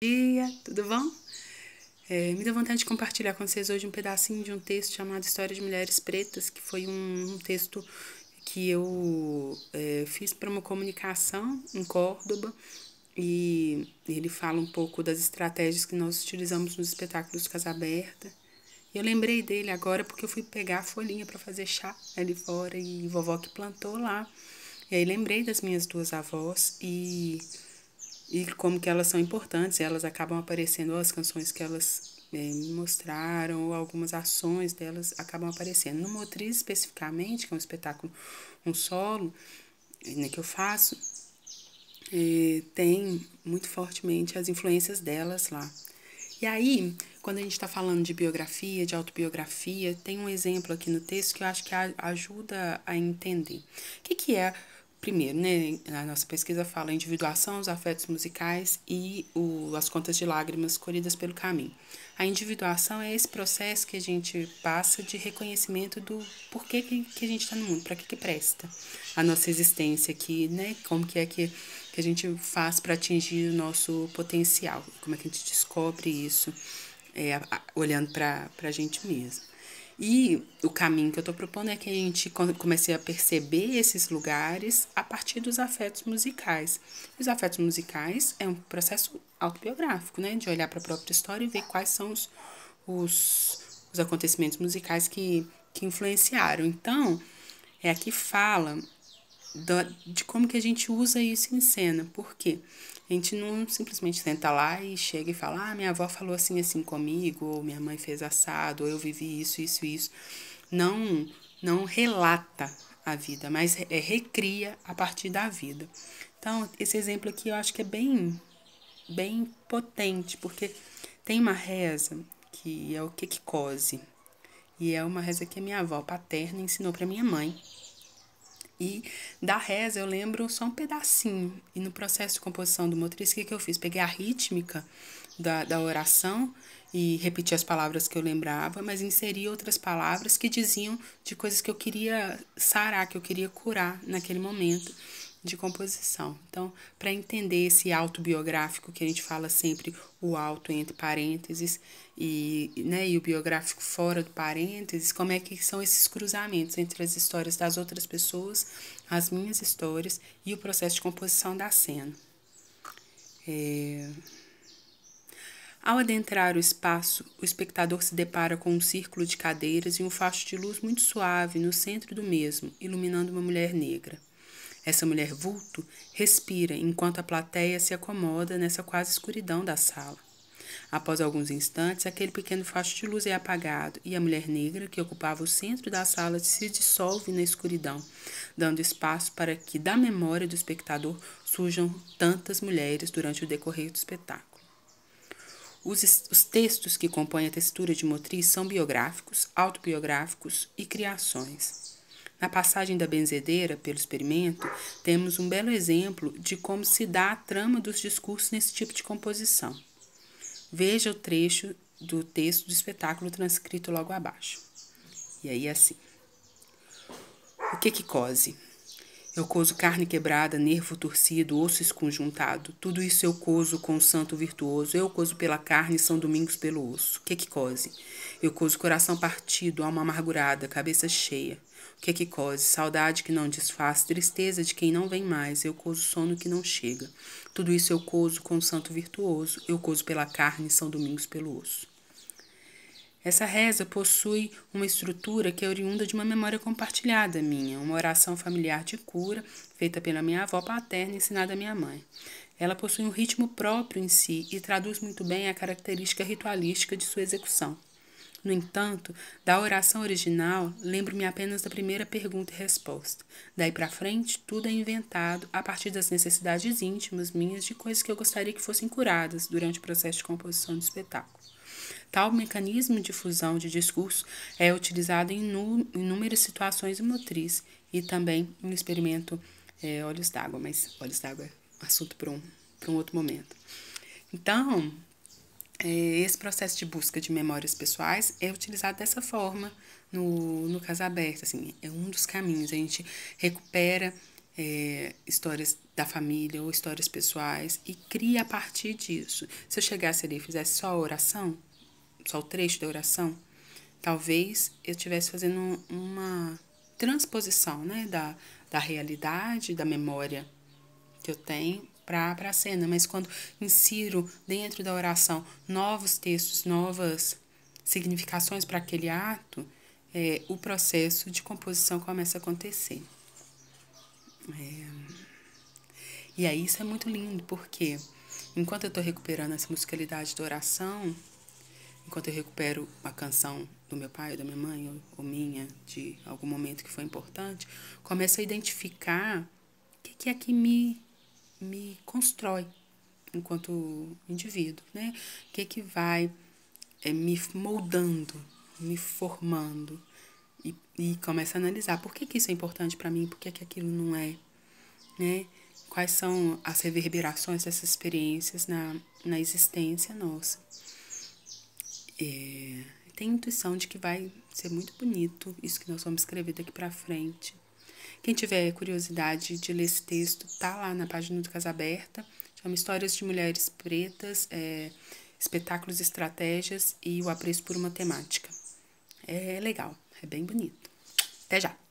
Dia, tudo bom? Me deu vontade de compartilhar com vocês hoje um pedacinho de um texto chamado História de Mulheres Pretas, que foi um texto que eu fiz para uma comunicação em Córdoba, e ele fala um pouco das estratégias que nós utilizamos nos espetáculos Casa Aberta. Eu lembrei dele agora porque eu fui pegar a folhinha para fazer chá ali fora e vovó que plantou lá. E aí lembrei das minhas duas avós e como que elas são importantes, elas acabam aparecendo, ou as canções que elas me mostraram, ou algumas ações delas acabam aparecendo. No Motriz, especificamente, que é um espetáculo, um solo, né, que eu faço, tem muito fortemente as influências delas lá. E aí, quando a gente está falando de biografia, de autobiografia, tem um exemplo aqui no texto que eu acho que ajuda a entender. O que é, primeiro, né? A nossa pesquisa fala a individuação, os afetos musicais e as contas de lágrimas colhidas pelo caminho. A individuação é esse processo que a gente passa de reconhecimento do porquê que a gente está no mundo, para que presta a nossa existência aqui, né? Como que é que a gente faz para atingir o nosso potencial, como é que a gente descobre isso, olhando para a gente mesmo. E o caminho que eu estou propondo é que a gente comece a perceber esses lugares a partir dos afetos musicais. Os afetos musicais é um processo autobiográfico, né? De olhar para a própria história e ver quais são os acontecimentos musicais que influenciaram. Então, aqui fala de como que a gente usa isso em cena. Por quê? A gente não simplesmente senta lá e chega e fala, minha avó falou assim, assim comigo, ou minha mãe fez assado, ou eu vivi isso, isso, isso. Não relata a vida, mas recria a partir da vida. Então, esse exemplo aqui eu acho que é bem potente, porque tem uma reza que é o Kekikose, e é uma reza que a minha avó paterna ensinou para minha mãe. E da reza eu lembro só um pedacinho. E no processo de composição do Motriz, o que eu fiz? Peguei a rítmica da oração e repeti as palavras que eu lembrava, mas inseri outras palavras que diziam de coisas que eu queria sarar, que eu queria curar naquele momento de composição. Então, para entender esse autobiográfico que a gente fala sempre, o auto entre parênteses e o biográfico fora do parênteses, como é que são esses cruzamentos entre as histórias das outras pessoas, as minhas histórias e o processo de composição da cena. Ao adentrar o espaço, o espectador se depara com um círculo de cadeiras e um facho de luz muito suave no centro do mesmo, iluminando uma mulher negra. Essa mulher vulto respira enquanto a plateia se acomoda nessa quase escuridão da sala. Após alguns instantes, aquele pequeno facho de luz é apagado e a mulher negra, que ocupava o centro da sala, se dissolve na escuridão, dando espaço para que, da memória do espectador, surjam tantas mulheres durante o decorrer do espetáculo. Os textos que compõem a textura de Motriz são biográficos, autobiográficos e criações. Na passagem da benzedeira pelo experimento, temos um belo exemplo de como se dá a trama dos discursos nesse tipo de composição. Veja o trecho do texto do espetáculo transcrito logo abaixo. E aí assim. O que cose? Eu cozo carne quebrada, nervo torcido, osso esconjuntado. Tudo isso eu cozo com o santo virtuoso. Eu cozo pela carne, São Domingos pelo osso. O que cose? Eu cozo coração partido, alma amargurada, cabeça cheia. O que cose? Saudade que não desfaz, tristeza de quem não vem mais. Eu cozo sono que não chega. Tudo isso eu cozo com o santo virtuoso. Eu cozo pela carne, São Domingos pelo osso. Essa reza possui uma estrutura que é oriunda de uma memória compartilhada minha, uma oração familiar de cura, feita pela minha avó paterna e ensinada à minha mãe. Ela possui um ritmo próprio em si e traduz muito bem a característica ritualística de sua execução. No entanto, da oração original, lembro-me apenas da primeira pergunta e resposta. Daí para frente, tudo é inventado a partir das necessidades íntimas minhas de coisas que eu gostaria que fossem curadas durante o processo de composição do espetáculo. Tal mecanismo de fusão de discurso é utilizado em inúmeras situações motrizes e também no experimento Olhos d'Água, mas Olhos d'Água é assunto para um outro momento. Então, esse processo de busca de memórias pessoais é utilizado dessa forma no Casa Aberta. Assim, é um dos caminhos. A gente recupera histórias da família ou histórias pessoais e crie a partir disso. Se eu chegasse ali e fizesse só a oração, só o trecho da oração, talvez eu estivesse fazendo uma transposição, né, da realidade, da memória que eu tenho para a cena. Mas quando insiro dentro da oração novos textos, novas significações para aquele ato, o processo de composição começa a acontecer. E aí isso é muito lindo, porque enquanto eu estou recuperando essa musicalidade da oração, enquanto eu recupero a canção do meu pai, ou da minha mãe, ou minha, de algum momento que foi importante, começo a identificar o que é que me constrói enquanto indivíduo, né? O que é que vai me moldando, me formando. E começo a analisar por que isso é importante para mim, por que aquilo não é, né? Quais são as reverberações dessas experiências na existência nossa. Tenho intuição de que vai ser muito bonito isso que nós vamos escrever daqui para frente. Quem tiver curiosidade de ler esse texto, tá lá na página do Casa Aberta. Chama Histórias de Mulheres Pretas, Espetáculos e Estratégias e o Apreço por uma Temática. É legal, é bem bonito. Até já!